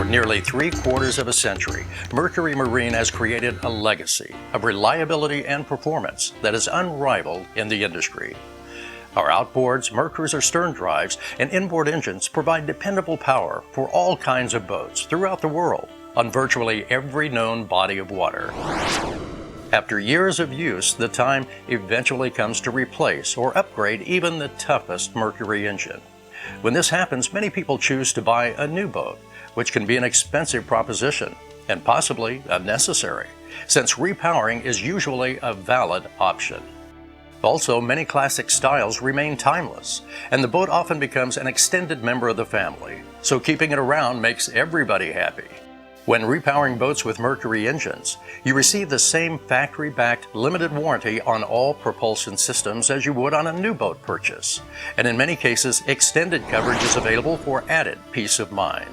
nearly 3/4 of a century, Mercury Marine has created a legacy of reliability and performance that is unrivaled in the industry. Our outboards, Mercury's stern drives, and inboard engines provide dependable power for all kinds of boats throughout the world on virtually every known body of water. After years of use, the time eventually comes to replace or upgrade even the toughest Mercury engine. When this happens, many people choose to buy a new boat, which can be an expensive proposition and possibly unnecessary, since repowering is usually a valid option. Also, many classic styles remain timeless, and the boat often becomes an extended member of the family, so keeping it around makes everybody happy. When repowering boats with Mercury engines, you receive the same factory-backed limited warranty on all propulsion systems as you would on a new boat purchase, and in many cases, extended coverage is available for added peace of mind.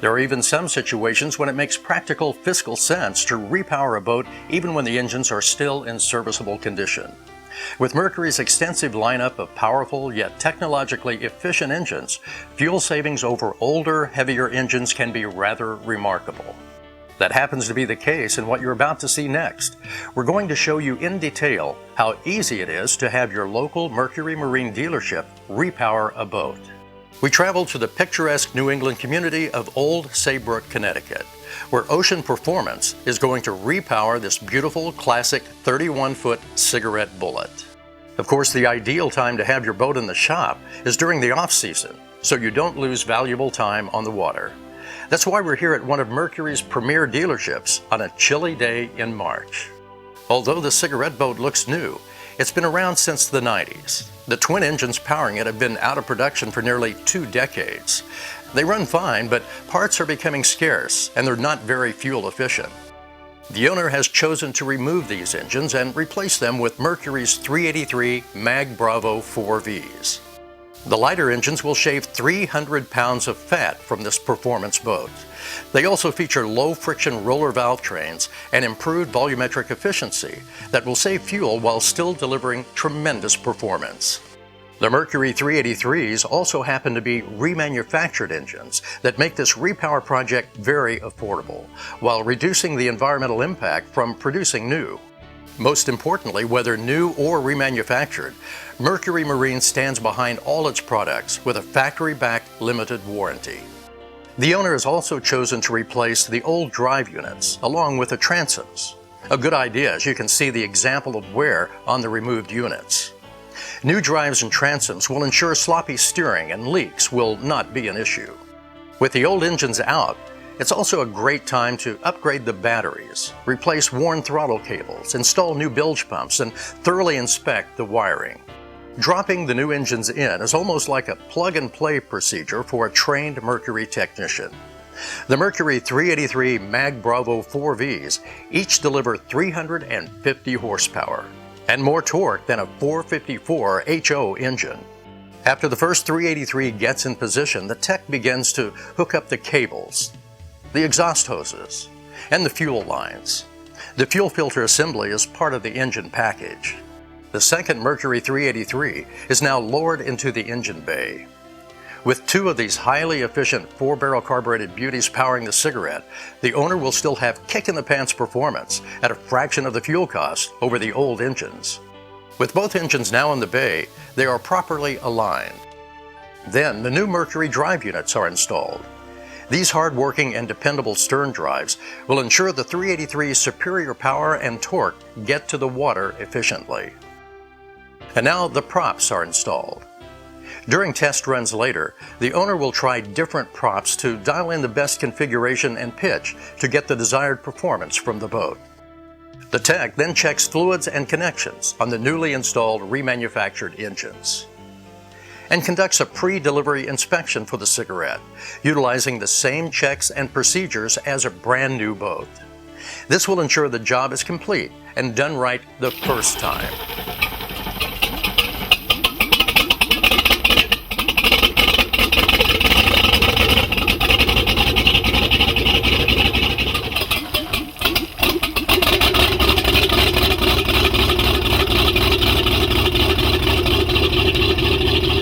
There are even some situations when it makes practical fiscal sense to repower a boat even when the engines are still in serviceable condition. With Mercury's extensive lineup of powerful yet technologically efficient engines, fuel savings over older, heavier engines can be rather remarkable. That happens to be the case in what you're about to see next. We're going to show you in detail how easy it is to have your local Mercury Marine dealership repower a boat. We traveled to the picturesque New England community of Old Saybrook, Connecticut, where Ocean Performance is going to repower this beautiful classic 31-foot cigarette bullet. Of course, the ideal time to have your boat in the shop is during the off-season, so you don't lose valuable time on the water. That's why we're here at one of Mercury's premier dealerships on a chilly day in March. Although the cigarette boat looks new, it's been around since the 90s. The twin engines powering it have been out of production for nearly 2 decades. They run fine, but parts are becoming scarce and they're not very fuel efficient. The owner has chosen to remove these engines and replace them with Mercury's 383 Mag Bravo 4Vs. The lighter engines will shave 300 pounds of fat from this performance boat. They also feature low-friction roller valve trains and improved volumetric efficiency that will save fuel while still delivering tremendous performance. The Mercury 383s also happen to be remanufactured engines that make this repower project very affordable, while reducing the environmental impact from producing new. Most importantly, whether new or remanufactured, Mercury Marine stands behind all its products with a factory-backed limited warranty. The owner has also chosen to replace the old drive units along with the transoms. A good idea, as you can see the example of wear on the removed units. New drives and transoms will ensure sloppy steering and leaks will not be an issue. With the old engines out, it's also a great time to upgrade the batteries, replace worn throttle cables, install new bilge pumps, and thoroughly inspect the wiring. Dropping the new engines in is almost like a plug-and-play procedure for a trained Mercury technician. The Mercury 383 Mag Bravo 4Vs each deliver 350 horsepower and more torque than a 454 HO engine. After the first 383 gets in position, the tech begins to hook up the cables, the exhaust hoses, and the fuel lines. The fuel filter assembly is part of the engine package. The second Mercury 383 is now lowered into the engine bay. With 2 of these highly efficient 4-barrel carbureted beauties powering the cigarette, the owner will still have kick-in-the-pants performance at a fraction of the fuel cost over the old engines. With both engines now in the bay, they are properly aligned. Then the new Mercury drive units are installed. These hard-working and dependable stern drives will ensure the 383's superior power and torque get to the water efficiently. And now the props are installed. During test runs later, the owner will try different props to dial in the best configuration and pitch to get the desired performance from the boat. The tech then checks fluids and connections on the newly installed remanufactured engines and conducts a pre-delivery inspection for the cigarette, utilizing the same checks and procedures as a brand new boat. This will ensure the job is complete and done right the first time.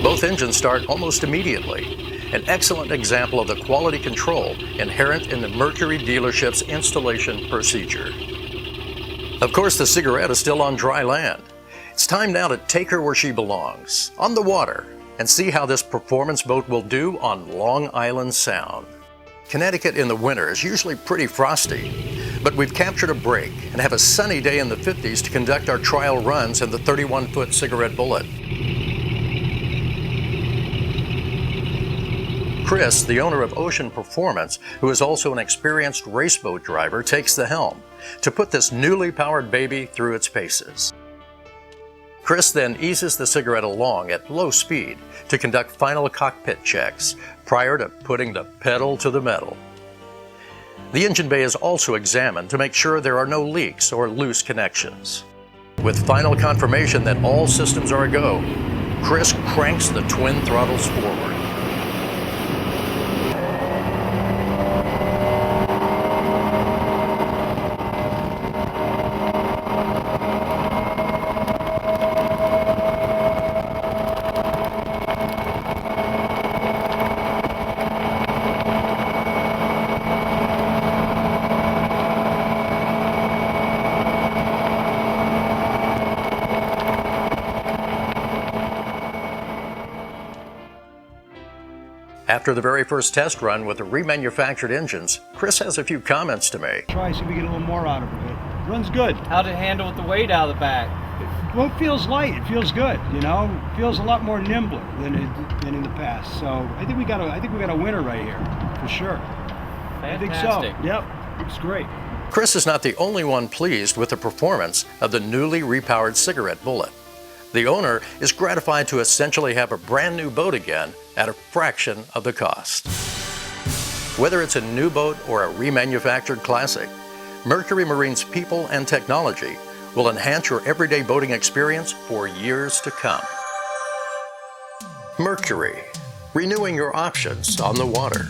Both engines start almost immediately. an excellent example of the quality control inherent in the Mercury dealership's installation procedure. Of course, the cigarette is still on dry land. It's time now to take her where she belongs, on the water, and see how this performance boat will do on Long Island Sound. Connecticut in the winter is usually pretty frosty, but we've captured a break and have a sunny day in the 50s to conduct our trial runs in the 31-foot Cigarette Bullet. Chris, the owner of Ocean Performance, who is also an experienced raceboat driver, takes the helm to put this newly powered baby through its paces. Chris then eases the Cigarette along at low speed to conduct final cockpit checks prior to putting the pedal to the metal. The engine bay is also examined to make sure there are no leaks or loose connections. With final confirmation that all systems are a go, Chris cranks the twin throttles forward. After the very first test run with the remanufactured engines, Chris has a few comments to make. Try see if we get a little more out of it. Runs good. How'd it handle with the weight out of the back? Well, it feels light. It feels good. You know, it feels a lot more nimbler than in the past. So I think we got a winner right here for sure. Fantastic. I think so. Yep, it's great. Chris is not the only one pleased with the performance of the newly repowered Cigarette Bullet. The owner is gratified to essentially have a brand new boat again at a fraction of the cost. Whether it's a new boat or a remanufactured classic, Mercury Marine's people and technology will enhance your everyday boating experience for years to come. Mercury, renewing your options on the water.